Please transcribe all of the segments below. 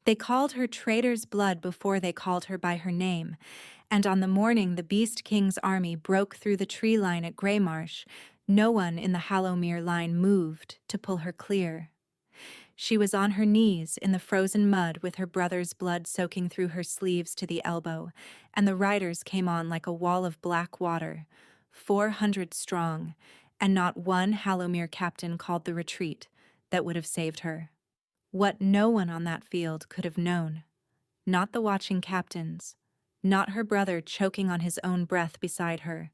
They called her Traitor's Blood before they called her by her name, and on the morning the Beast King's army broke through the tree line at Greymarsh, no one in the Hallowmere line moved to pull her clear. She was on her knees in the frozen mud with her brother's blood soaking through her sleeves to the elbow, and the riders came on like a wall of black water, 400 strong, and not one Hallowmere captain called the retreat that would have saved her. What no one on that field could have known. Not the watching captains, not her brother choking on his own breath beside her,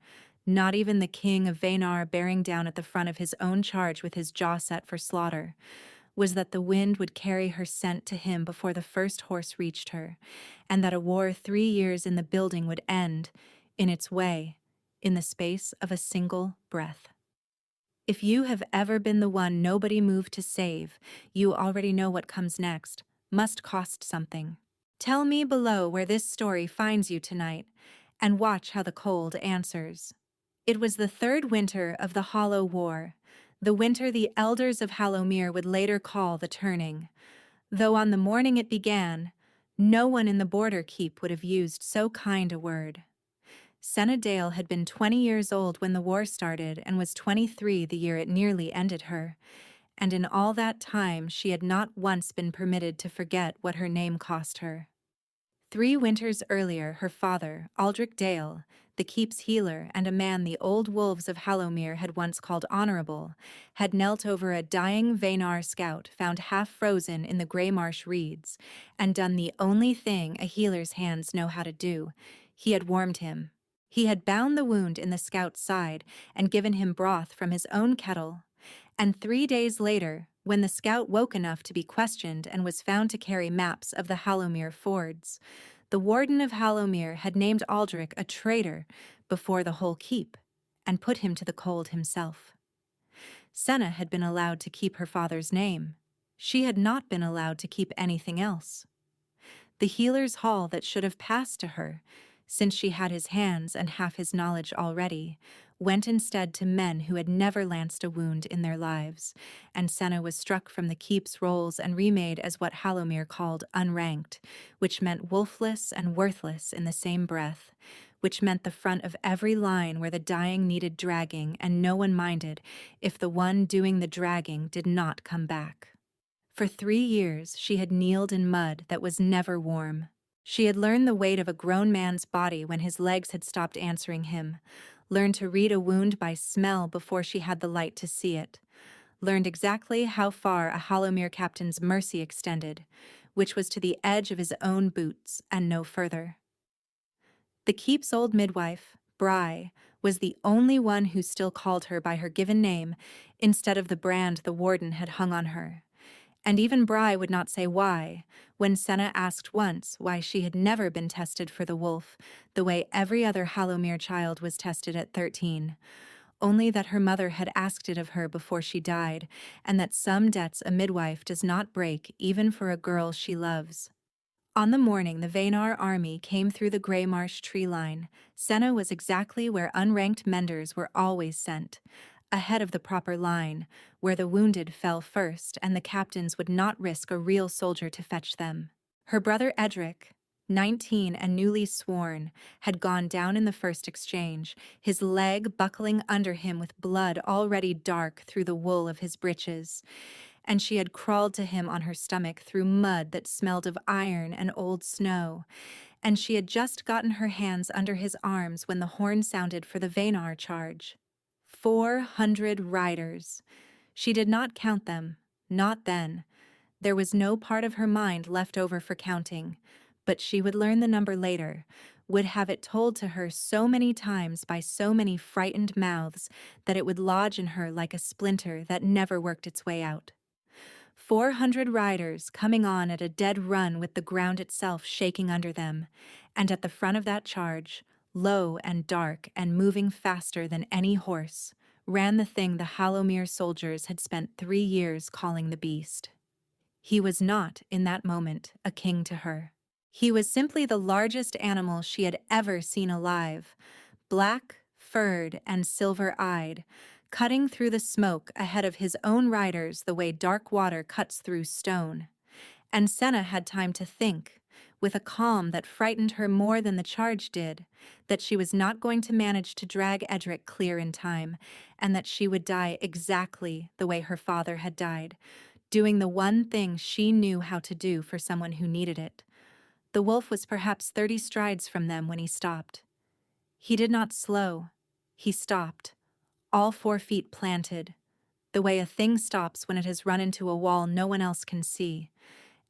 not even the king of Vanar bearing down at the front of his own charge with his jaw set for slaughter, was that the wind would carry her scent to him before the first horse reached her, and that a war 3 years in the building would end, in its way, in the space of a single breath. If you have ever been the one nobody moved to save, you already know what comes next, must cost something. Tell me below where this story finds you tonight, and watch how the cold answers. It was the third winter of the Hollow War, the winter the elders of Hallowmere would later call the Turning, though on the morning it began, no one in the Border Keep would have used so kind a word. Senna Dale had been 20 years old when the war started and was 23 the year it nearly ended her, and in all that time she had not once been permitted to forget what her name cost her. 3 winters earlier, her father, Aldrich Dale, the keep's healer and a man the old wolves of Hallowmere had once called honorable, had knelt over a dying Vanar scout found half frozen in the Greymarsh reeds, and done the only thing a healer's hands know how to do. He had warmed him. He had bound the wound in the scout's side and given him broth from his own kettle. And 3 days later, when the scout woke enough to be questioned and was found to carry maps of the Hallowmere fords, the warden of Hallowmere had named Aldrich a traitor before the whole keep, and put him to the cold himself. Senna had been allowed to keep her father's name. She had not been allowed to keep anything else. The healer's hall that should have passed to her, since she had his hands and half his knowledge already, went instead to men who had never lanced a wound in their lives, and Senna was struck from the keep's rolls and remade as what Hallowmere called unranked, which meant wolfless and worthless in the same breath, which meant the front of every line where the dying needed dragging, and no one minded if the one doing the dragging did not come back. For 3 years she had kneeled in mud that was never warm. She had learned the weight of a grown man's body when his legs had stopped answering him, learned to read a wound by smell before she had the light to see it, learned exactly how far a Hallowmere captain's mercy extended, which was to the edge of his own boots and no further. The keep's old midwife, Bry, was the only one who still called her by her given name instead of the brand the warden had hung on her. And even Bry would not say why, when Senna asked once why she had never been tested for the wolf, the way every other Hallowmere child was tested at 13, only that her mother had asked it of her before she died, and that some debts a midwife does not break even for a girl she loves. On the morning the Vanar army came through the Greymarsh tree line, Senna was exactly where unranked menders were always sent, ahead of the proper line, where the wounded fell first and the captains would not risk a real soldier to fetch them. Her brother Edric, 19 and newly sworn, had gone down in the first exchange, his leg buckling under him with blood already dark through the wool of his breeches, and she had crawled to him on her stomach through mud that smelled of iron and old snow, and she had just gotten her hands under his arms when the horn sounded for the Vanar charge. 400 riders. She did not count them, not then. There was no part of her mind left over for counting, but she would learn the number later, would have it told to her so many times by so many frightened mouths that it would lodge in her like a splinter that never worked its way out. 400 riders coming on at a dead run with the ground itself shaking under them, and at the front of that charge, low and dark and moving faster than any horse, ran the thing the Hallowmere soldiers had spent 3 years calling the Beast. He was not, in that moment, a king to her. He was simply the largest animal she had ever seen alive, black, furred, and silver-eyed, cutting through the smoke ahead of his own riders the way dark water cuts through stone. And Senna had time to think, with a calm that frightened her more than the charge did, that she was not going to manage to drag Edric clear in time, and that she would die exactly the way her father had died, doing the one thing she knew how to do for someone who needed it. The wolf was perhaps 30 strides from them when he stopped. He did not slow. He stopped, all 4 feet planted, the way a thing stops when it has run into a wall no one else can see.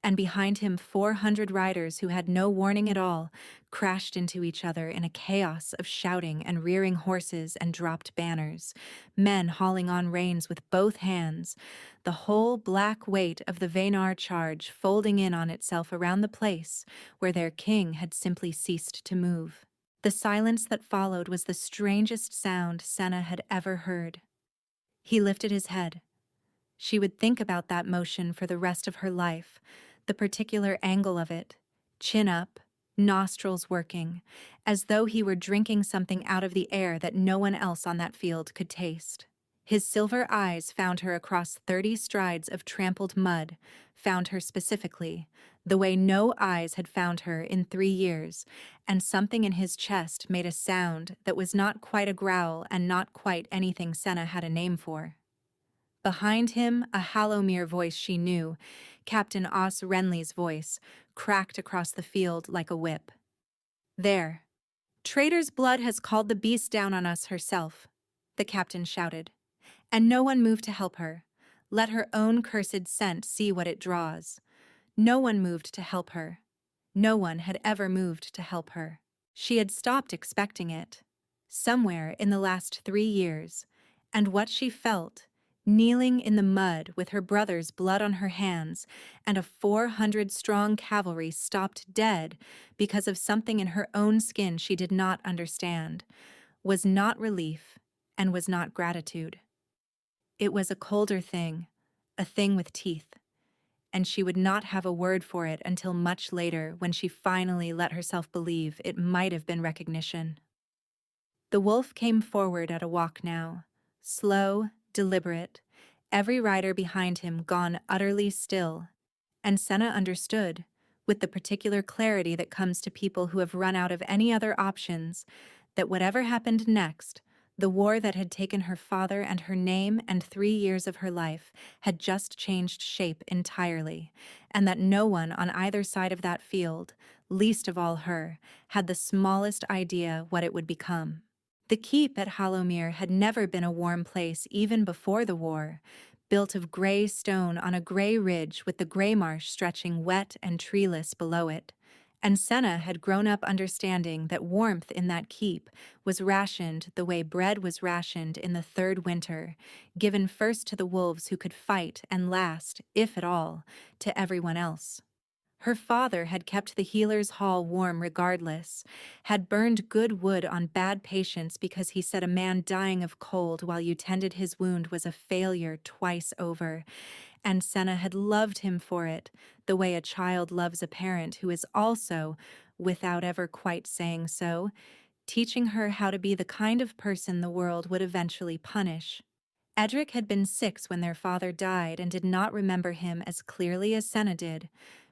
And behind him 400 riders who had no warning at all crashed into each other in a chaos of shouting and rearing horses and dropped banners, men hauling on reins with both hands, the whole black weight of the Vaynar charge folding in on itself around the place where their king had simply ceased to move. The silence that followed was the strangest sound Senna had ever heard. He lifted his head. She would think about that motion for the rest of her life, the particular angle of it, chin up, nostrils working, as though he were drinking something out of the air that no one else on that field could taste. His silver eyes found her across 30 strides of trampled mud, found her specifically, the way no eyes had found her in 3 years, and something in his chest made a sound that was not quite a growl and not quite anything Senna had a name for. Behind him, a Hallowmere voice she knew, Captain Os Renly's voice, cracked across the field like a whip. "There. Traitor's blood has called the beast down on us herself," the captain shouted. "And no one moved to help her. Let her own cursed scent see what it draws. No one moved to help her. No one had ever moved to help her. She had stopped expecting it. Somewhere in the last 3 years. And what she felt, kneeling in the mud with her brother's blood on her hands and a 400-strong cavalry stopped dead because of something in her own skin she did not understand, was not relief and was not gratitude. It was a colder thing, a thing with teeth, and she would not have a word for it until much later when she finally let herself believe it might have been recognition. The wolf came forward at a walk now, slow, deliberate, every rider behind him gone utterly still, and Senna understood, with the particular clarity that comes to people who have run out of any other options, that whatever happened next, the war that had taken her father and her name and 3 years of her life had just changed shape entirely, and that no one on either side of that field, least of all her, had the smallest idea what it would become. The keep at Hallowmere had never been a warm place even before the war, built of gray stone on a gray ridge with the gray marsh stretching wet and treeless below it. And Senna had grown up understanding that warmth in that keep was rationed the way bread was rationed in the 3rd winter, given first to the wolves who could fight and last, if at all, to everyone else. Her father had kept the healer's hall warm regardless, had burned good wood on bad patients because he said a man dying of cold while you tended his wound was a failure twice over, and Senna had loved him for it, the way a child loves a parent who is also, without ever quite saying so, teaching her how to be the kind of person the world would eventually punish. Edric had been 6 when their father died and did not remember him as clearly as Senna did,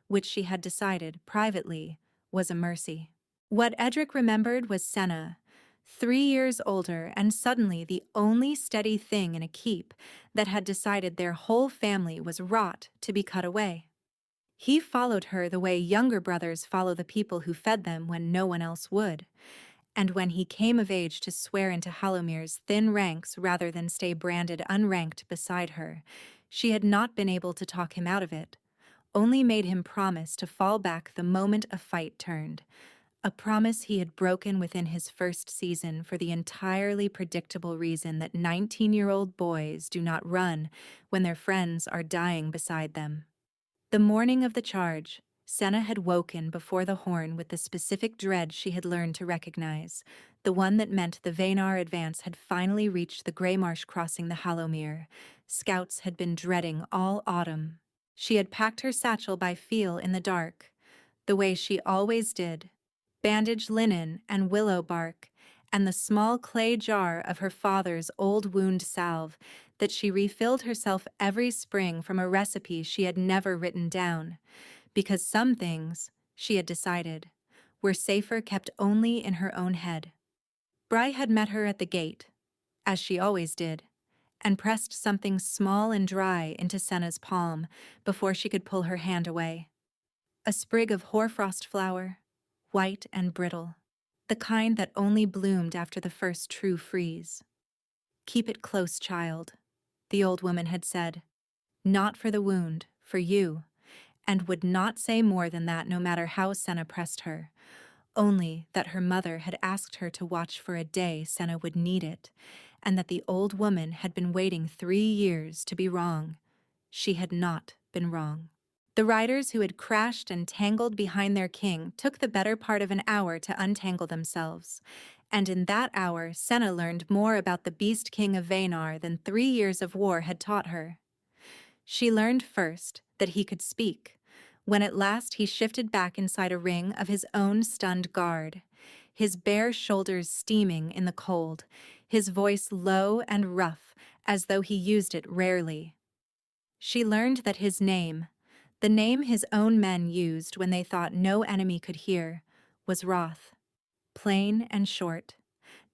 which she had decided, privately, was a mercy. What Edric remembered was Senna, 3 years older and suddenly the only steady thing in a keep that had decided their whole family was rot to be cut away. He followed her the way younger brothers follow the people who fed them when no one else would, and when he came of age to swear into Hallomere's thin ranks rather than stay branded unranked beside her, she had not been able to talk him out of it, only made him promise to fall back the moment a fight turned, a promise he had broken within his first season for the entirely predictable reason that 19-year-old boys do not run when their friends are dying beside them. The morning of the charge, Senna had woken before the horn with the specific dread she had learned to recognize, the one that meant the Vaynar advance had finally reached the Grey Marsh crossing the Hallowmere. Scouts had been dreading all autumn. She had packed her satchel by feel in the dark, the way she always did, bandaged linen and willow bark, and the small clay jar of her father's old wound salve that she refilled herself every spring from a recipe she had never written down, because some things, she had decided, were safer kept only in her own head. Bry had met her at the gate, as she always did, and pressed something small and dry into Senna's palm before she could pull her hand away. A sprig of hoarfrost flower, white and brittle, the kind that only bloomed after the first true freeze. "Keep it close, child," the old woman had said. "Not for the wound, for you," and would not say more than that no matter how Senna pressed her, only that her mother had asked her to watch for a day Senna would need it, and that the old woman had been waiting 3 years to be wrong. She had not been wrong. The riders who had crashed and tangled behind their king took the better part of an hour to untangle themselves, and in that hour Senna learned more about the Beast King of Vanar than 3 years of war had taught her. She learned first that he could speak, when at last he shifted back inside a ring of his own stunned guard, his bare shoulders steaming in the cold, his voice low and rough as though he used it rarely. She learned that his name, the name his own men used when they thought no enemy could hear, was Roth. Plain and short,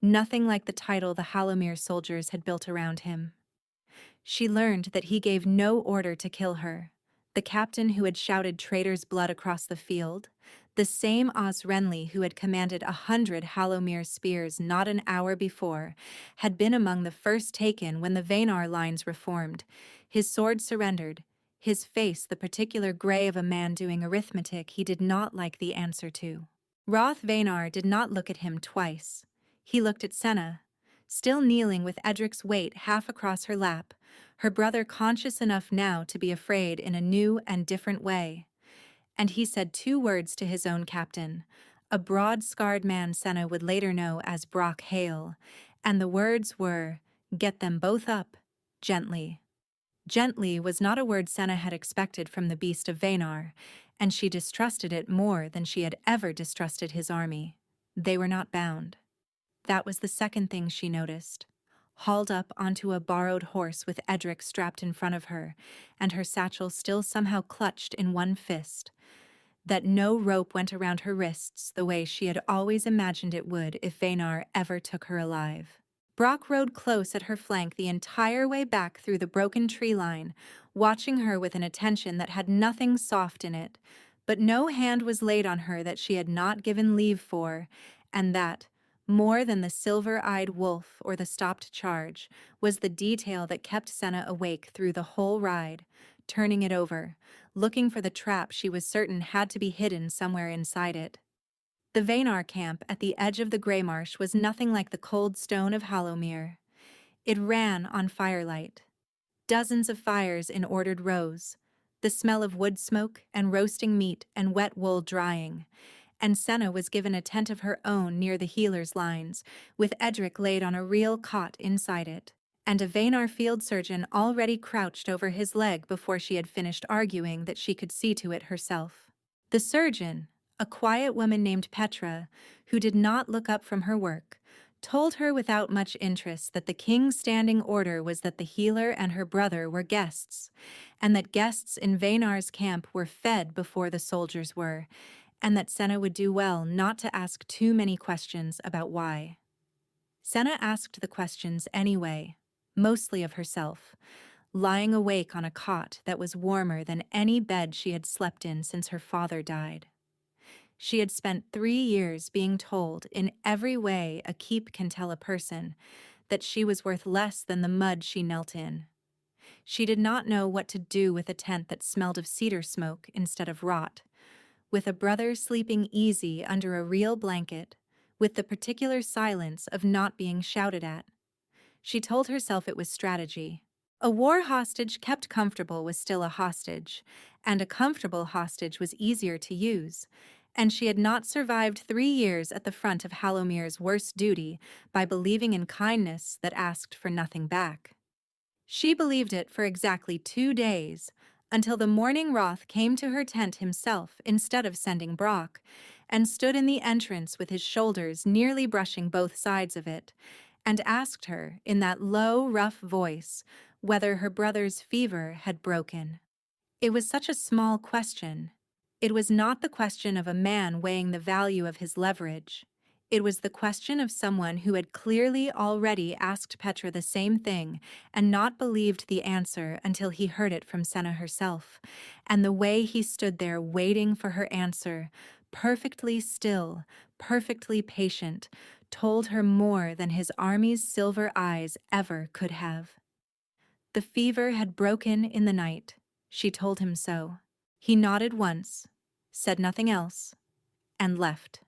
nothing like the title the Halomir soldiers had built around him. She learned that he gave no order to kill her, the captain who had shouted traitor's blood across the field, the same Os Renly who had commanded 100 Halomir spears not an hour before, had been among the first taken when the Vanar lines reformed. His sword surrendered, his face the particular gray of a man doing arithmetic he did not like the answer to. Roth Vanar did not look at him twice. He looked at Senna, still kneeling with Edric's weight half across her lap, her brother conscious enough now to be afraid in a new and different way. And he said 2 words to his own captain, a broad-scarred man Senna would later know as Brock Hale, and the words were, "Get them both up, gently." Gently was not a word Senna had expected from the Beast of Vanar, and she distrusted it more than she had ever distrusted his army. They were not bound. That was the second thing she noticed. Hauled up onto a borrowed horse with Edric strapped in front of her, and her satchel still somehow clutched in one fist. That no rope went around her wrists the way she had always imagined it would if Vanar ever took her alive. Brock rode close at her flank the entire way back through the broken tree line, watching her with an attention that had nothing soft in it, but no hand was laid on her that she had not given leave for, and that, more than the silver-eyed wolf or the stopped charge, was the detail that kept Senna awake through the whole ride, turning it over, looking for the trap she was certain had to be hidden somewhere inside it. The Vanar camp at the edge of the Greymarsh was nothing like the cold stone of Halomir. It ran on firelight. Dozens of fires in ordered rows, the smell of wood smoke and roasting meat and wet wool drying, and Senna was given a tent of her own near the healers' lines, with Edric laid on a real cot inside it, and a Vanar field surgeon already crouched over his leg before she had finished arguing that she could see to it herself. The surgeon, a quiet woman named Petra, who did not look up from her work, told her without much interest that the king's standing order was that the healer and her brother were guests, and that guests in Vanar's camp were fed before the soldiers were, and that Senna would do well not to ask too many questions about why. Senna asked the questions anyway, mostly of herself, lying awake on a cot that was warmer than any bed she had slept in since her father died. She had spent 3 years being told in every way a keep can tell a person that she was worth less than the mud she knelt in. She did not know what to do with a tent that smelled of cedar smoke instead of rot, with a brother sleeping easy under a real blanket, with the particular silence of not being shouted at. She told herself it was strategy. A war hostage kept comfortable was still a hostage, and a comfortable hostage was easier to use, and she had not survived 3 years at the front of Halomir's worst duty by believing in kindness that asked for nothing back. She believed it for exactly 2 days, until the morning Roth came to her tent himself instead of sending Brock, and stood in the entrance with his shoulders nearly brushing both sides of it, and asked her, in that low, rough voice, whether her brother's fever had broken. It was such a small question, It was not the question of a man weighing the value of his leverage. It was the question of someone who had clearly already asked Petra the same thing and not believed the answer until he heard it from Senna herself. And the way he stood there waiting for her answer, perfectly still, perfectly patient, told her more than his army's silver eyes ever could have. The fever had broken in the night. She told him so. He nodded once, said nothing else, and left.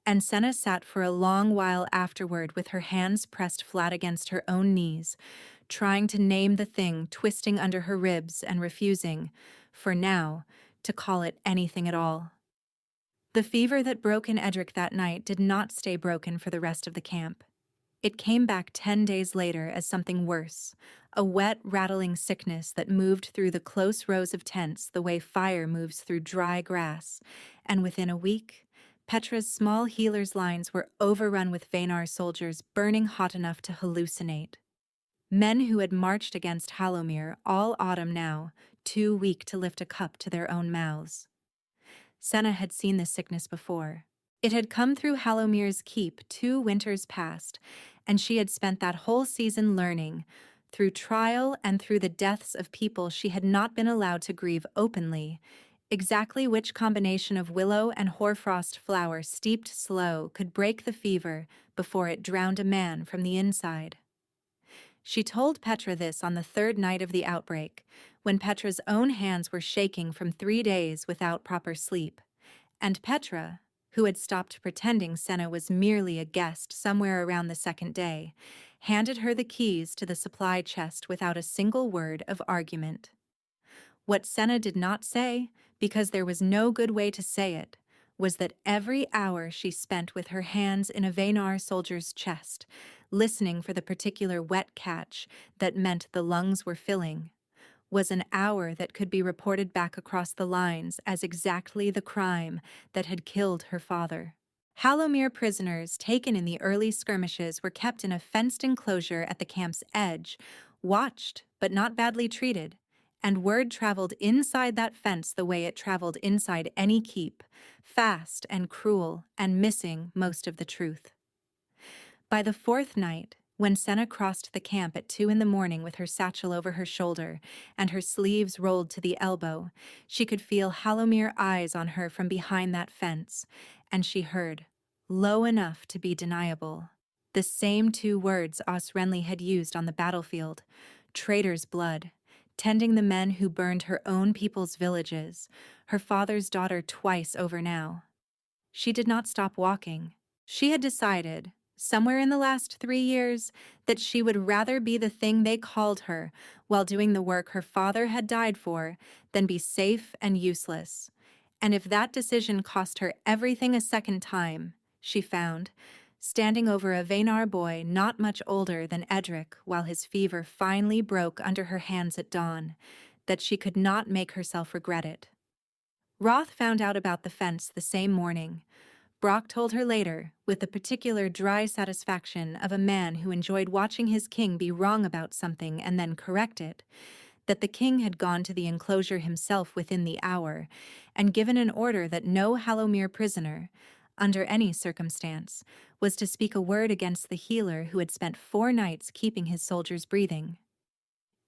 And Senna sat for a long while afterward with her hands pressed flat against her own knees, trying to name the thing twisting under her ribs and refusing, for now, to call it anything at all. The fever that broke in Edric that night did not stay broken for the rest of the camp. It came back 10 days later as something worse, a wet, rattling sickness that moved through the close rows of tents the way fire moves through dry grass, and within a week, Petra's small healer's lines were overrun with Vanar soldiers burning hot enough to hallucinate. Men who had marched against Halomir all autumn now, too weak to lift a cup to their own mouths. Senna had seen this sickness before. It had come through Halomir's keep 2 winters past, and she had spent that whole season learning, through trial and through the deaths of people she had not been allowed to grieve openly, exactly which combination of willow and hoarfrost flower steeped slow could break the fever before it drowned a man from the inside. She told Petra this on the 3rd night of the outbreak, when Petra's own hands were shaking from 3 days without proper sleep, and Petra, who had stopped pretending Senna was merely a guest somewhere around the 2nd day, handed her the keys to the supply chest without a single word of argument. What Senna did not say, because there was no good way to say it, was that every hour she spent with her hands in a Vanar soldier's chest, listening for the particular wet catch that meant the lungs were filling, was an hour that could be reported back across the lines as exactly the crime that had killed her father. Halomir prisoners taken in the early skirmishes were kept in a fenced enclosure at the camp's edge, watched but not badly treated, and word traveled inside that fence the way it traveled inside any keep, fast and cruel and missing most of the truth. By the 4th night, when Senna crossed the camp at 2 in the morning with her satchel over her shoulder and her sleeves rolled to the elbow, she could feel Halomir eyes on her from behind that fence, and she heard, low enough to be deniable, the same 2 words Os Renly had used on the battlefield, traitor's blood, tending the men who burned her own people's villages, her father's daughter twice over now. She did not stop walking. She had decided, somewhere in the last 3 years, that she would rather be the thing they called her while doing the work her father had died for than be safe and useless. And if that decision cost her everything a 2nd time, she found, standing over a Vanar boy not much older than Edric while his fever finally broke under her hands at dawn, that she could not make herself regret it. Roth found out about the fence the same morning. Brock told her later, with the particular dry satisfaction of a man who enjoyed watching his king be wrong about something and then correct it, that the king had gone to the enclosure himself within the hour and given an order that no Halomir prisoner, under any circumstance, was to speak a word against the healer who had spent 4 nights keeping his soldiers breathing.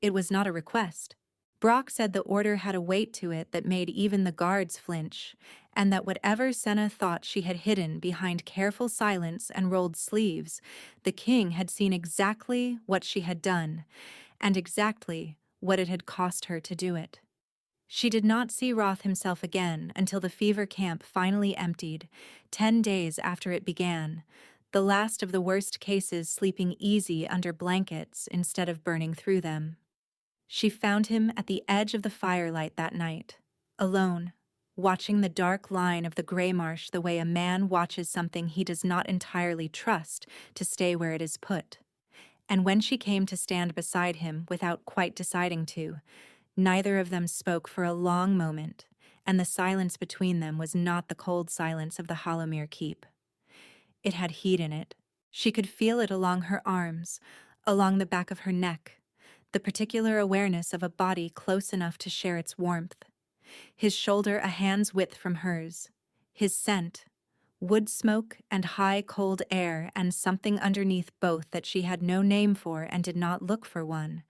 It was not a request. Brock said the order had a weight to it that made even the guards flinch, and that whatever Senna thought she had hidden behind careful silence and rolled sleeves, the king had seen exactly what she had done, and exactly what it had cost her to do it. She did not see Roth himself again until the fever camp finally emptied, 10 days after it began, the last of the worst cases sleeping easy under blankets instead of burning through them. She found him at the edge of the firelight that night, alone, watching the dark line of the gray marsh the way a man watches something he does not entirely trust to stay where it is put. And when she came to stand beside him without quite deciding to, neither of them spoke for a long moment, and the silence between them was not the cold silence of the Halomir keep. It had heat in it. She could feel it along her arms, along the back of her neck, the particular awareness of a body close enough to share its warmth. his shoulder a hand's width from hers. His scent, wood smoke and high cold air, and something underneath both that she had no name for and did not look for one,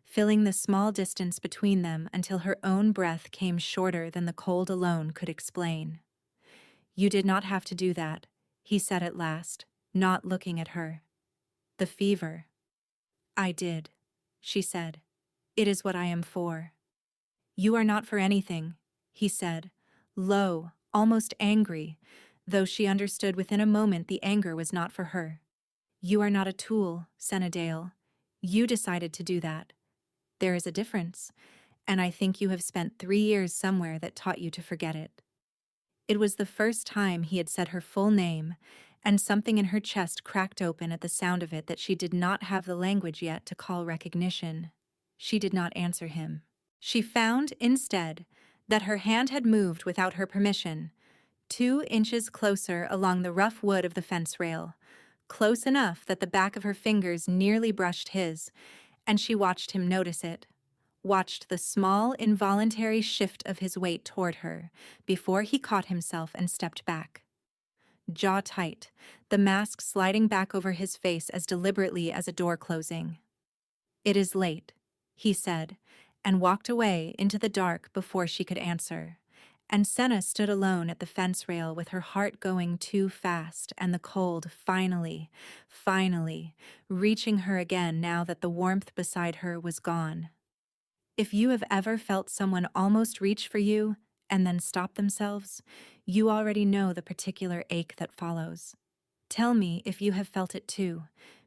filling the small distance between them until her own breath came shorter than the cold alone could explain. "You did not have to do that," he said at last, not looking at her. "The fever." "I did," she said. "It is what I am for." "You are not for anything," he said, low, almost angry, though she understood within a moment the anger was not for her. "You are not a tool, Senna Dale. You decided to do that. There is a difference, and I think you have spent 3 years somewhere that taught you to forget it." It was the first time he had said her full name, and something in her chest cracked open at the sound of it that she did not have the language yet to call recognition. She did not answer him. She found, instead, that her hand had moved without her permission, 2 inches closer along the rough wood of the fence rail, close enough that the back of her fingers nearly brushed his, and she watched him notice it, watched the small, involuntary shift of his weight toward her before he caught himself and stepped back. Jaw tight, the mask sliding back over his face as deliberately as a door closing. "It is late," he said, and walked away into the dark before she could answer. And Senna stood alone at the fence rail with her heart going too fast and the cold finally, reaching her again now that the warmth beside her was gone. If you have ever felt someone almost reach for you and then stop themselves, you already know the particular ache that follows. Tell me if you have felt it too,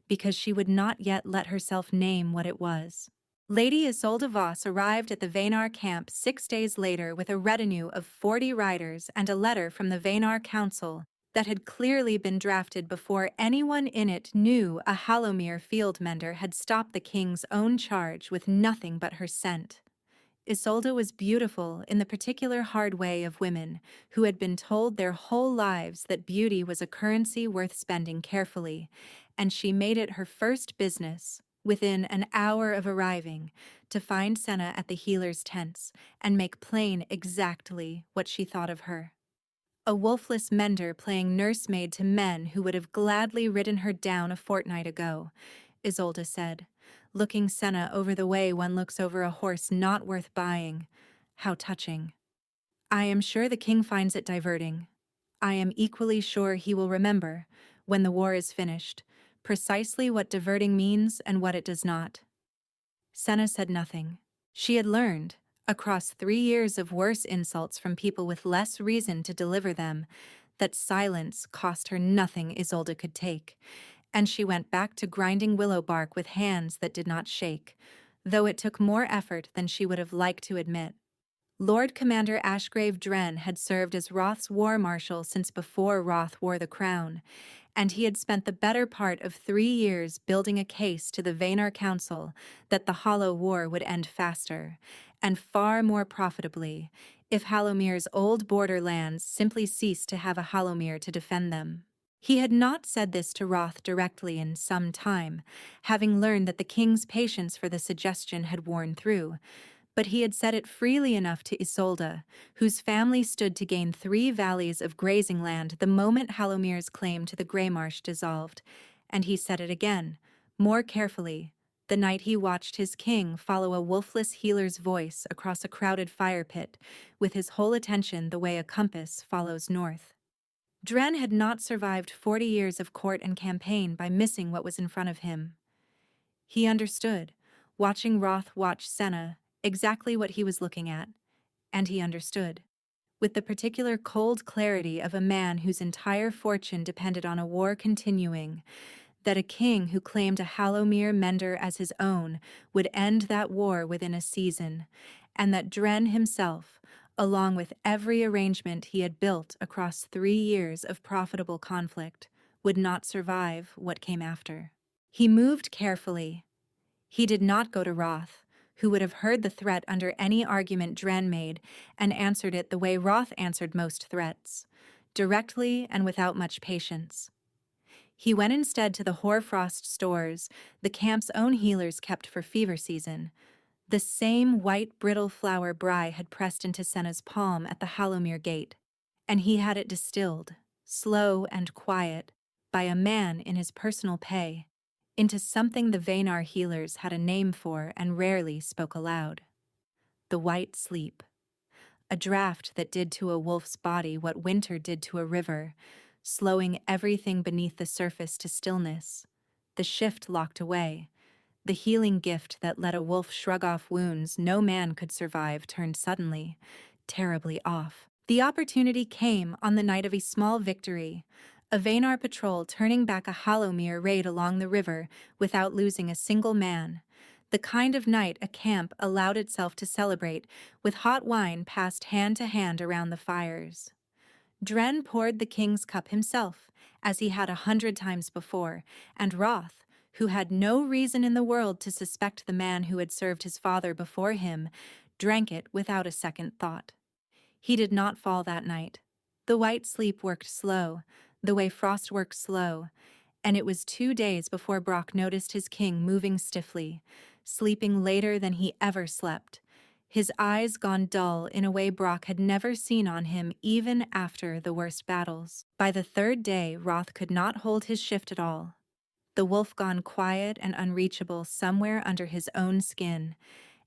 because she would not yet let herself name what it was. Lady Isolde Voss arrived at the Vaynar camp 6 days later with a retinue of 40 riders and a letter from the Vaynar Council that had clearly been drafted before anyone in it knew a Hallowmere field mender had stopped the king's own charge with nothing but her scent. Isolde was beautiful in the particular hard way of women who had been told their whole lives that beauty was a currency worth spending carefully, and she made it her first business, within an hour of arriving, to find Senna at the healer's tents and make plain exactly what she thought of her. A wolfless mender playing nursemaid to men who would have gladly ridden her down a fortnight ago, Isolde said, looking Senna over the way one looks over a horse not worth buying. How touching. "I am sure the king finds it diverting. I am equally sure he will remember, when the war is finished, precisely what diverting means and what it does not." Senna said nothing. She had learned, across 3 years of worse insults from people with less reason to deliver them, that silence cost her nothing Isolde could take, and she went back to grinding willow bark with hands that did not shake, though it took more effort than she would have liked to admit. Lord Commander Ashgrave Dren had served as Roth's war marshal since before Roth wore the crown, and he had spent the better part of 3 years building a case to the Vaynar Council that the Hollow War would end faster, and far more profitably, if Hallomere's old borderlands simply ceased to have a Hallowmere to defend them. He had not said this to Roth directly in some time, having learned that the king's patience for the suggestion had worn through, but he had said it freely enough to Isolde, whose family stood to gain 3 valleys of grazing land the moment Hallomere's claim to the Greymarsh dissolved, and he said it again, more carefully, the night he watched his king follow a wolfless healer's voice across a crowded fire pit, with his whole attention the way a compass follows north. Dren had not survived 40 years of court and campaign by missing what was in front of him. He understood, watching Roth watch Senna, exactly what he was looking at, and he understood, with the particular cold clarity of a man whose entire fortune depended on a war continuing, that a king who claimed a Hallowmere mender as his own would end that war within a season, and that Dren himself, along with every arrangement he had built across 3 years of profitable conflict, would not survive what came after. He moved carefully. He did not go to Roth, who would have heard the threat under any argument Dren made and answered it the way Roth answered most threats, directly and without much patience. He went instead to the Hoarfrost stores the camp's own healers kept for fever season, The same white brittle flower Bry had pressed into Senna's palm at the Hallowmere gate, and he had it distilled, slow and quiet, by a man in his personal pay, into something the Vanar healers had a name for and rarely spoke aloud. The white sleep. A draught that did to a wolf's body what winter did to a river, slowing everything beneath the surface to stillness. The shift locked away. The healing gift that let a wolf shrug off wounds no man could survive turned suddenly, terribly off. The opportunity came on the night of a small victory, a Vanar patrol turning back a Hallowmere raid along the river without losing a single man. The kind of night a camp allowed itself to celebrate, with hot wine passed hand to hand around the fires. Dren poured the king's cup himself, as he had 100 times before, and Roth, who had no reason in the world to suspect the man who had served his father before him, drank it without a second thought. He did not fall that night. The white sleep worked slow, the way frost works slow, and it was 2 days before Brock noticed his king moving stiffly, sleeping later than he ever slept, his eyes gone dull in a way Brock had never seen on him even after the worst battles. By the 3rd day, Roth could not hold his shift at all. The wolf gone quiet and unreachable somewhere under his own skin,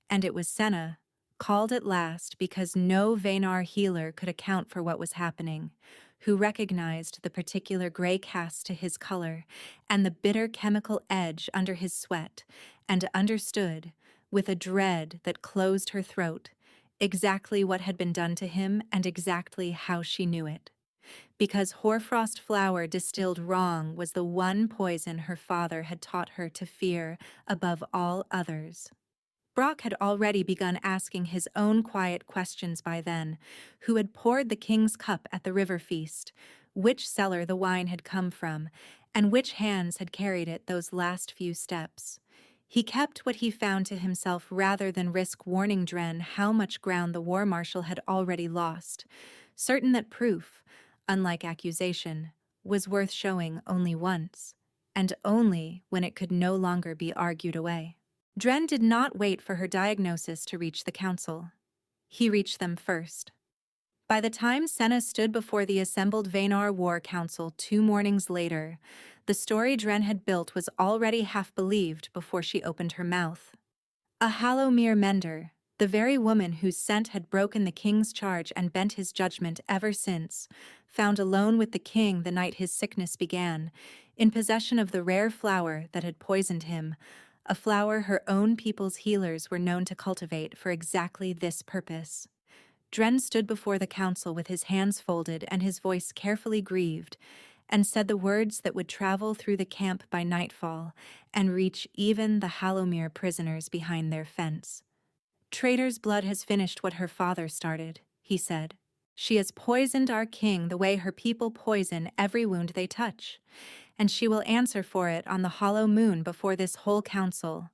and it was Senna, called at last because no Vanar healer could account for what was happening, who recognized the particular gray cast to his color and the bitter chemical edge under his sweat, and understood, with a dread that closed her throat, exactly what had been done to him and exactly how she knew it. Because hoarfrost flower distilled wrong was the one poison her father had taught her to fear above all others. Brock had already begun asking his own quiet questions by then. Who had poured the king's cup at the river feast? Which cellar the wine had come from? And which hands had carried it those last few steps? He kept what he found to himself rather than risk warning Dren how much ground the war marshal had already lost, certain that proof, unlike accusation, was worth showing only once, and only when it could no longer be argued away. Dren did not wait for her diagnosis to reach the council. He reached them first. By the time Senna stood before the assembled Vanar War Council 2 mornings later, the story Dren had built was already half believed before she opened her mouth. A Hallowmere mender, the very woman whose scent had broken the king's charge and bent his judgment ever since, found alone with the king the night his sickness began, in possession of the rare flower that had poisoned him, a flower her own people's healers were known to cultivate for exactly this purpose. Dren stood before the council with his hands folded and his voice carefully grieved, and said the words that would travel through the camp by nightfall and reach even the Hallowmere prisoners behind their fence. Traitor's blood has finished what her father started, he said. She has poisoned our king the way her people poison every wound they touch, and she will answer for it on the hollow moon before this whole council,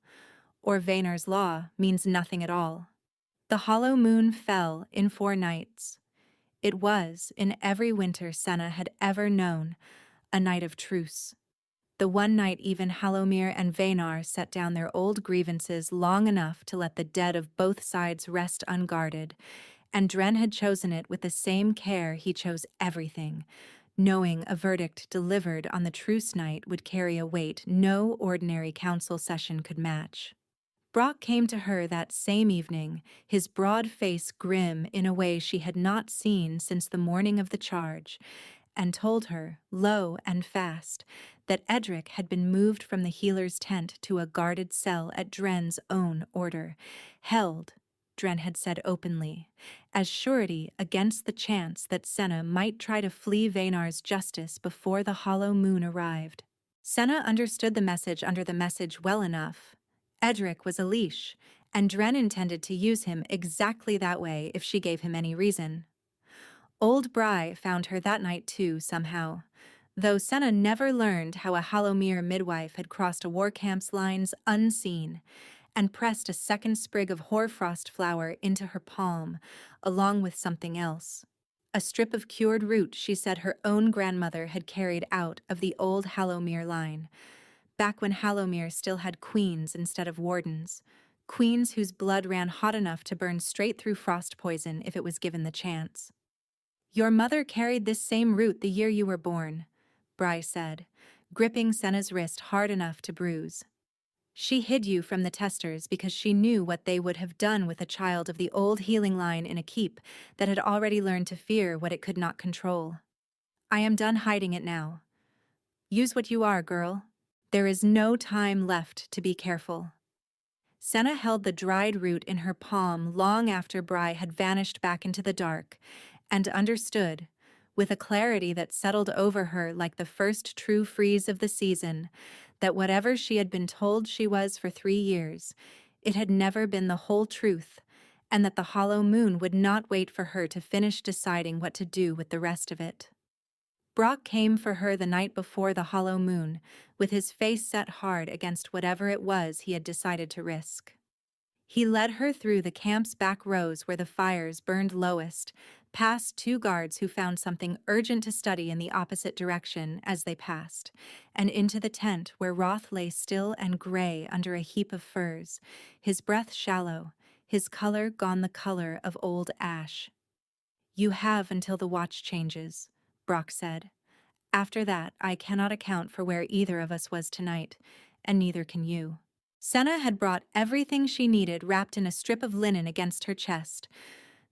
or Vanar's law means nothing at all. The hollow moon fell in 4 nights. It was, in every winter Senna had ever known, a night of truce. The one night even Hallowmere and Vanar set down their old grievances long enough to let the dead of both sides rest unguarded, and Dren had chosen it with the same care he chose everything, knowing a verdict delivered on the truce night would carry a weight no ordinary council session could match. Brock came to her that same evening, his broad face grim in a way she had not seen since the morning of the charge, and told her, low and fast, that Edric had been moved from the healer's tent to a guarded cell at Dren's own order, held, Dren had said openly, as surety against the chance that Senna might try to flee Vanar's justice before the hollow moon arrived. Senna understood the message under the message well enough. Edric was a leash, and Dren intended to use him exactly that way if she gave him any reason. Old Bry found her that night too, somehow, though Senna never learned how a Hallowmere midwife had crossed a war camp's lines unseen and pressed a second sprig of hoarfrost flower into her palm, along with something else. A strip of cured root she said her own grandmother had carried out of the old Hallowmere line, back when Hallowmere still had queens instead of wardens, queens whose blood ran hot enough to burn straight through frost poison if it was given the chance. Your mother carried this same root the year you were born, Bry said, gripping Senna's wrist hard enough to bruise. She hid you from the testers because she knew what they would have done with a child of the old healing line in a keep that had already learned to fear what it could not control. I am done hiding it now. Use what you are, girl. There is no time left to be careful. Senna held the dried root in her palm long after Bry had vanished back into the dark, and understood, with a clarity that settled over her like the first true freeze of the season, that whatever she had been told she was for 3 years, it had never been the whole truth, and that the hollow moon would not wait for her to finish deciding what to do with the rest of it. Brock came for her the night before the hollow moon, with his face set hard against whatever it was he had decided to risk. He led her through the camp's back rows where the fires burned lowest, past 2 guards who found something urgent to study in the opposite direction as they passed, and into the tent where Roth lay still and gray under a heap of furs, his breath shallow, his color gone the color of old ash. You have until the watch changes, Brock said. After that, I cannot account for where either of us was tonight, and neither can you. Senna had brought everything she needed wrapped in a strip of linen against her chest.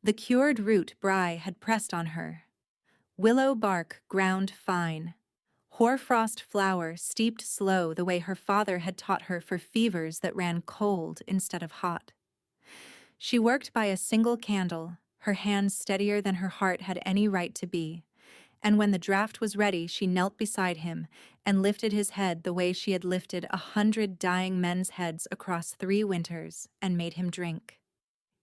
The cured root Bry had pressed on her. Willow bark ground fine. Hoarfrost flower steeped slow the way her father had taught her for fevers that ran cold instead of hot. She worked by a single candle, her hands steadier than her heart had any right to be. And when the draft was ready, she knelt beside him and lifted his head the way she had lifted 100 dying men's heads across 3 winters and made him drink.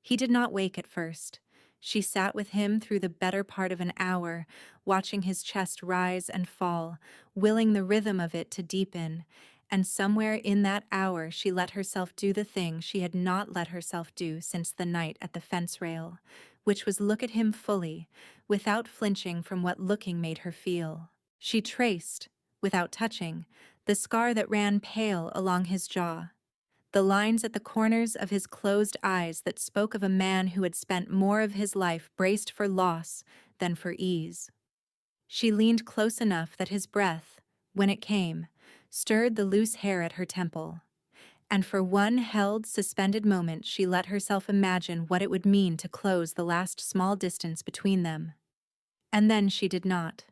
He did not wake at first. She sat with him through the better part of an hour, watching his chest rise and fall, willing the rhythm of it to deepen, and somewhere in that hour she let herself do the thing she had not let herself do since the night at the fence rail, which was look at him fully, without flinching from what looking made her feel. She traced, without touching, the scar that ran pale along his jaw, the lines at the corners of his closed eyes that spoke of a man who had spent more of his life braced for loss than for ease. She leaned close enough that his breath, when it came, stirred the loose hair at her temple, and for one held, suspended moment she let herself imagine what it would mean to close the last small distance between them. And then she did not,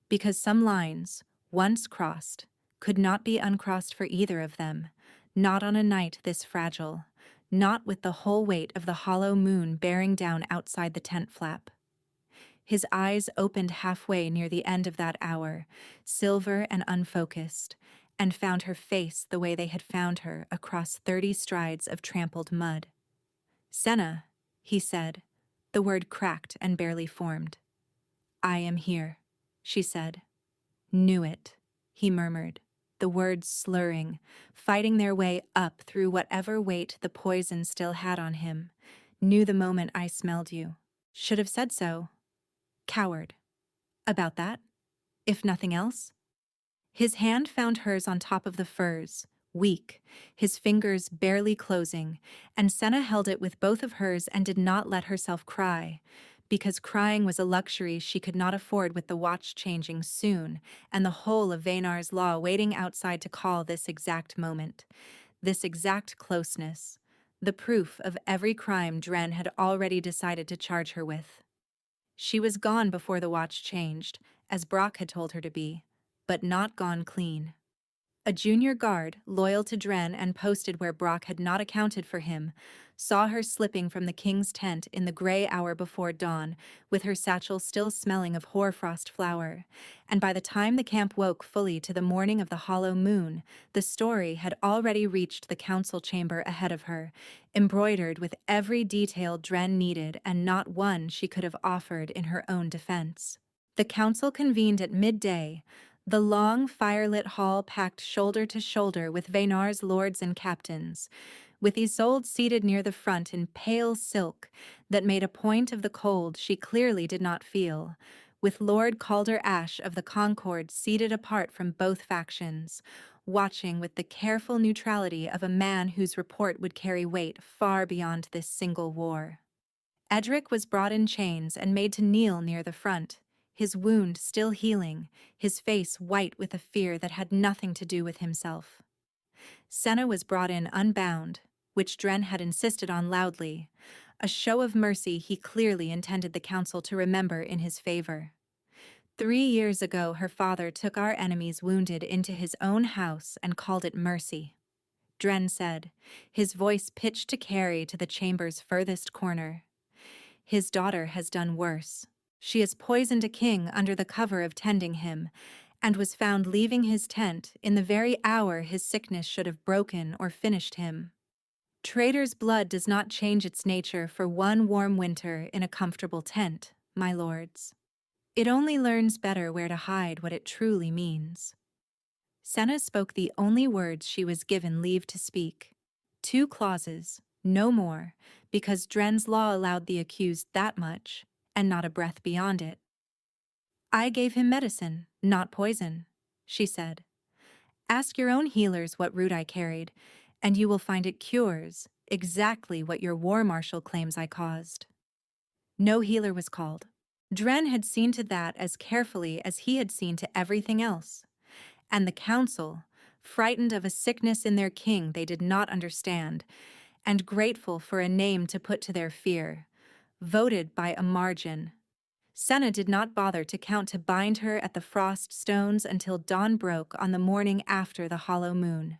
because some lines, once crossed, could not be uncrossed for either of them, not on a night this fragile, not with the whole weight of the hollow moon bearing down outside the tent flap. His eyes opened halfway near the end of that hour, silver and unfocused, and found her face the way they had found her across 30 strides of trampled mud. Senna, he said, the word cracked and barely formed. I am here, she said. Knew it, he murmured, the words slurring, fighting their way up through whatever weight the poison still had on him. Knew the moment I smelled you. Should have said so. Coward. About that? If nothing else? His hand found hers on top of the furs, weak, his fingers barely closing, and Senna held it with both of hers and did not let herself cry, because crying was a luxury she could not afford with the watch changing soon and the whole of Vaynar's law waiting outside to call this exact moment, this exact closeness, the proof of every crime Dren had already decided to charge her with. She was gone before the watch changed, as Brock had told her to be, but not gone clean. A junior guard, loyal to Dren and posted where Brock had not accounted for him, saw her slipping from the king's tent in the gray hour before dawn, with her satchel still smelling of hoarfrost flower, and by the time the camp woke fully to the morning of the hollow moon, the story had already reached the council chamber ahead of her, embroidered with every detail Dren needed and not one she could have offered in her own defense. The council convened at midday, the long, firelit hall packed shoulder to shoulder with Vaynar's lords and captains, with Isolde seated near the front in pale silk that made a point of the cold she clearly did not feel, with Lord Calder Ash of the Concord seated apart from both factions, watching with the careful neutrality of a man whose report would carry weight far beyond this single war. Edric was brought in chains and made to kneel near the front, his wound still healing, his face white with a fear that had nothing to do with himself. Senna was brought in unbound, which Dren had insisted on loudly, a show of mercy he clearly intended the council to remember in his favor. 3 years ago her father took our enemies wounded into his own house and called it mercy. Dren said, his voice pitched to carry to the chamber's furthest corner. His daughter has done worse. She has poisoned a king under the cover of tending him, and was found leaving his tent in the very hour his sickness should have broken or finished him. Traitor's blood does not change its nature for one warm winter in a comfortable tent, my lords. It only learns better where to hide what it truly means. Senna spoke the only words she was given leave to speak. 2 clauses, no more, because Dren's law allowed the accused that much, and not a breath beyond it. I gave him medicine, not poison, she said. Ask your own healers what root I carried, and you will find it cures exactly what your war marshal claims I caused. No healer was called. Dren had seen to that as carefully as he had seen to everything else, and the council, frightened of a sickness in their king they did not understand, and grateful for a name to put to their fear, voted by a margin. Senna did not bother to count to bind her at the frost stones until dawn broke on the morning after the hollow moon.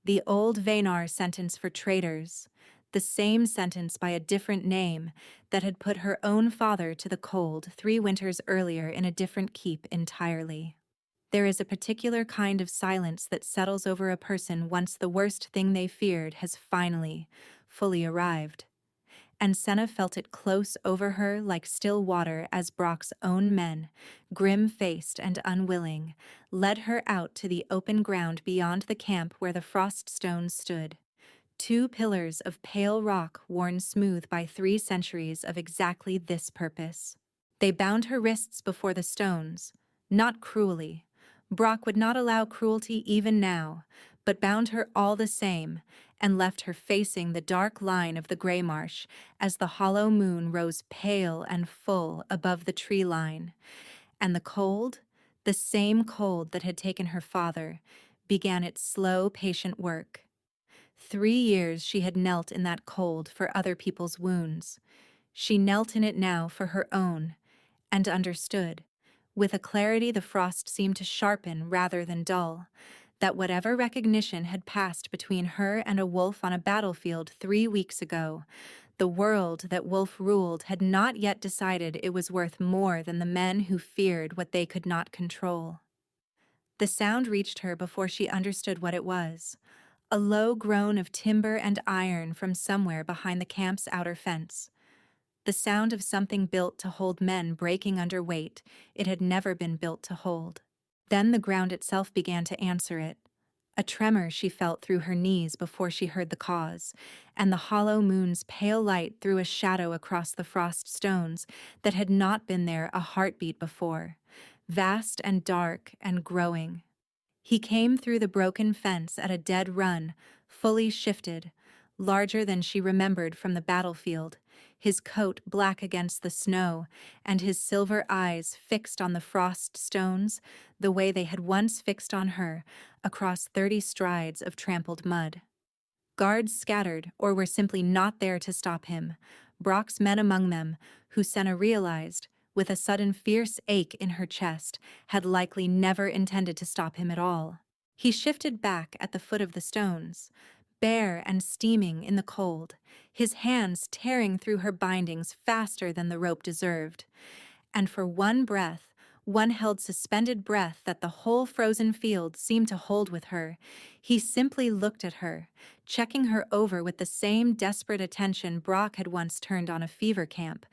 The old Vanar sentence for traitors, the same sentence by a different name that had put her own father to the cold 3 winters earlier in a different keep entirely. There is a particular kind of silence that settles over a person once the worst thing they feared has finally, fully arrived. And Senna felt it close over her like still water as Brock's own men, grim-faced and unwilling, led her out to the open ground beyond the camp where the frost stones stood. 2 pillars of pale rock worn smooth by 3 centuries of exactly this purpose. They bound her wrists before the stones, not cruelly. Brock would not allow cruelty even now, but bound her all the same, and left her facing the dark line of the Grey Marsh as the hollow moon rose pale and full above the tree line, and the cold, the same cold that had taken her father, began its slow, patient work. 3 years she had knelt in that cold for other people's wounds. She knelt in it now for her own, and understood, with a clarity the frost seemed to sharpen rather than dull, that whatever recognition had passed between her and a wolf on a battlefield 3 weeks ago, the world that Wolf ruled had not yet decided it was worth more than the men who feared what they could not control. The sound reached her before she understood what it was, a low groan of timber and iron from somewhere behind the camp's outer fence. The sound of something built to hold men breaking under weight it had never been built to hold. Then the ground itself began to answer it. A tremor she felt through her knees before she heard the cause, and the hollow moon's pale light threw a shadow across the frost stones that had not been there a heartbeat before, vast and dark and growing. He came through the broken fence at a dead run, fully shifted, larger than she remembered from the battlefield, his coat black against the snow, and his silver eyes fixed on the frost stones the way they had once fixed on her across 30 strides of trampled mud. Guards scattered or were simply not there to stop him, Brock's men among them, who Senna realized, with a sudden fierce ache in her chest, had likely never intended to stop him at all. He shifted back at the foot of the stones, bare and steaming in the cold, his hands tearing through her bindings faster than the rope deserved. And for one breath, one held suspended breath that the whole frozen field seemed to hold with her, he simply looked at her, checking her over with the same desperate attention Brock had once turned on a fever camp,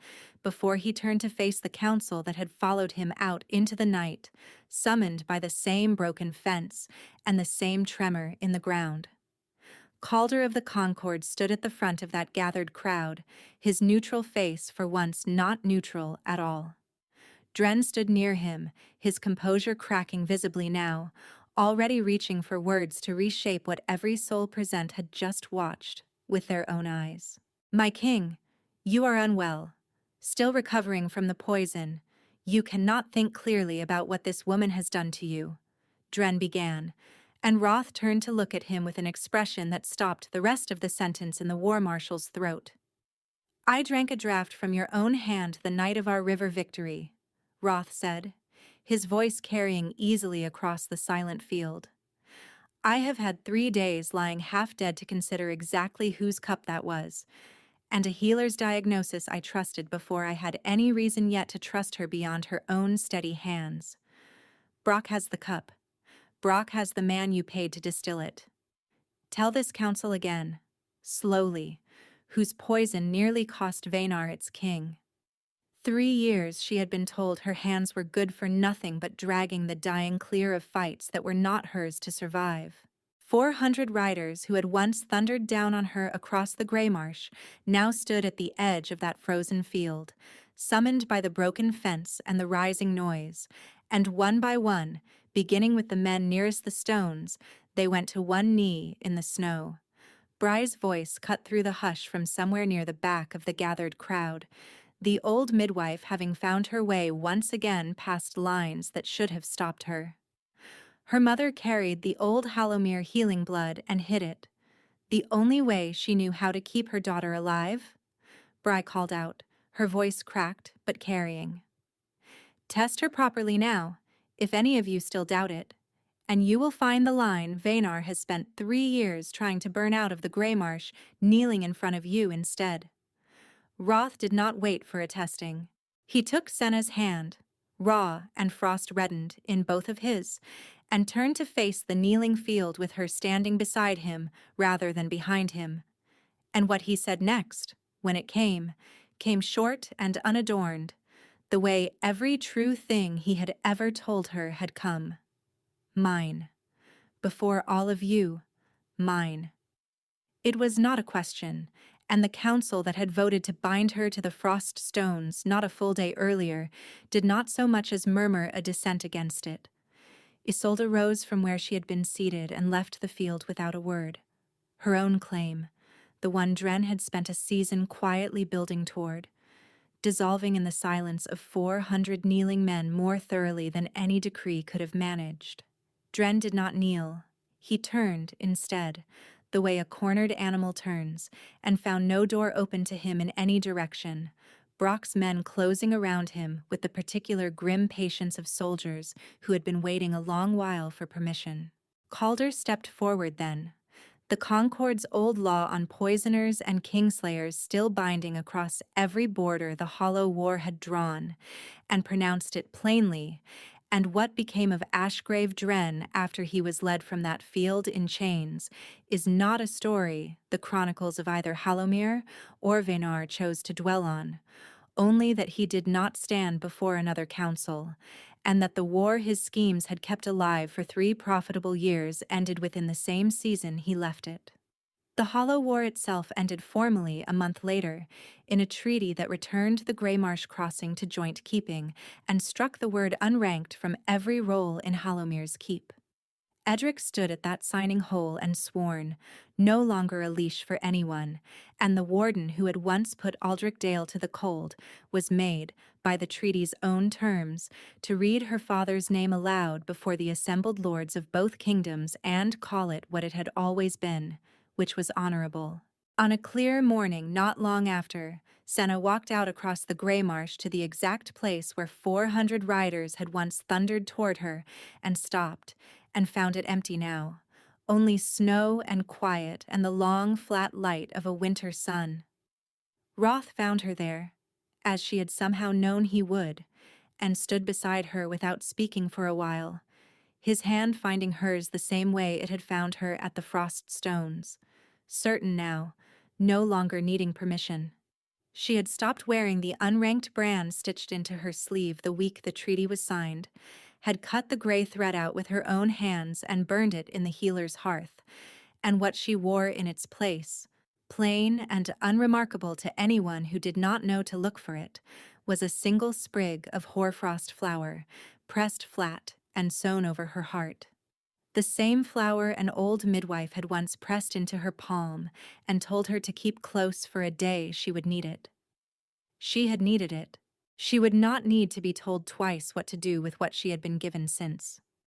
before he turned to face the council that had followed him out into the night, summoned by the same broken fence and the same tremor in the ground. Calder of the Concord stood at the front of that gathered crowd, his neutral face for once not neutral at all. Dren stood near him, his composure cracking visibly now, already reaching for words to reshape what every soul present had just watched with their own eyes. My king, you are unwell, still recovering from the poison. You cannot think clearly about what this woman has done to you, Dren began, and Roth turned to look at him with an expression that stopped the rest of the sentence in the war marshal's throat. I drank a draught from your own hand the night of our river victory, Roth said, his voice carrying easily across the silent field. I have had 3 days lying half dead to consider exactly whose cup that was, and a healer's diagnosis I trusted before I had any reason yet to trust her beyond her own steady hands. Brock has the cup. Brock has the man you paid to distill it. Tell this council again, slowly, whose poison nearly cost Vanar its king. 3 years she had been told her hands were good for nothing but dragging the dying clear of fights that were not hers to survive. 400 riders who had once thundered down on her across the Greymarsh now stood at the edge of that frozen field, summoned by the broken fence and the rising noise, and one by one, beginning with the men nearest the stones, they went to one knee in the snow. Bry's voice cut through the hush from somewhere near the back of the gathered crowd, the old midwife having found her way once again past lines that should have stopped her. Her mother carried the old Hallowmere healing blood and hid it, the only way she knew how to keep her daughter alive. Bry called out, her voice cracked but carrying. Test her properly now, if any of you still doubt it, and you will find the line Vanar has spent 3 years trying to burn out of the Greymarsh kneeling in front of you instead. Roth did not wait for a testing. He took Senna's hand, raw and frost-reddened, in both of his, and turned to face the kneeling field with her standing beside him rather than behind him. And what he said next, when it came short and unadorned, the way every true thing he had ever told her had come. Mine. Before all of you, mine. It was not a question, and the council that had voted to bind her to the frost stones not a full day earlier did not so much as murmur a dissent against it. Isolde rose from where she had been seated and left the field without a word. Her own claim, the one Dren had spent a season quietly building toward, dissolving in the silence of 400 kneeling men more thoroughly than any decree could have managed. Dren did not kneel. He turned, instead, the way a cornered animal turns, and found no door open to him in any direction, Brock's men closing around him with the particular grim patience of soldiers who had been waiting a long while for permission. Calder stepped forward then, the Concord's old law on poisoners and kingslayers still binding across every border the Hollow War had drawn, and pronounced it plainly, and what became of Ashgrave Dren after he was led from that field in chains is not a story the chronicles of either Hallowmere or Vanar chose to dwell on, only that he did not stand before another council, and that the war his schemes had kept alive for 3 profitable years ended within the same season he left it. The Hollow War itself ended formally a month later, in a treaty that returned the Greymarsh Crossing to joint keeping and struck the word unranked from every roll in Hallowmere's keep. Edric stood at that signing hole and sworn, no longer a leash for anyone, and the warden who had once put Aldrich Dale to the cold was made, by the treaty's own terms, to read her father's name aloud before the assembled lords of both kingdoms and call it what it had always been, which was honorable. On a clear morning not long after, Senna walked out across the Greymarsh to the exact place where 400 riders had once thundered toward her and stopped, and found it empty now, only snow and quiet and the long, flat light of a winter sun. Roth found her there, as she had somehow known he would, and stood beside her without speaking for a while, his hand finding hers the same way it had found her at the frost stones, certain now, no longer needing permission. She had stopped wearing the unranked brand stitched into her sleeve the week the treaty was signed, had cut the gray thread out with her own hands and burned it in the healer's hearth, and what she wore in its place, plain and unremarkable to anyone who did not know to look for it, was a single sprig of hoarfrost flower, pressed flat and sewn over her heart. The same flower an old midwife had once pressed into her palm and told her to keep close for a day she would need it. She had needed it. She would not need to be told twice what to do with what she had been given since.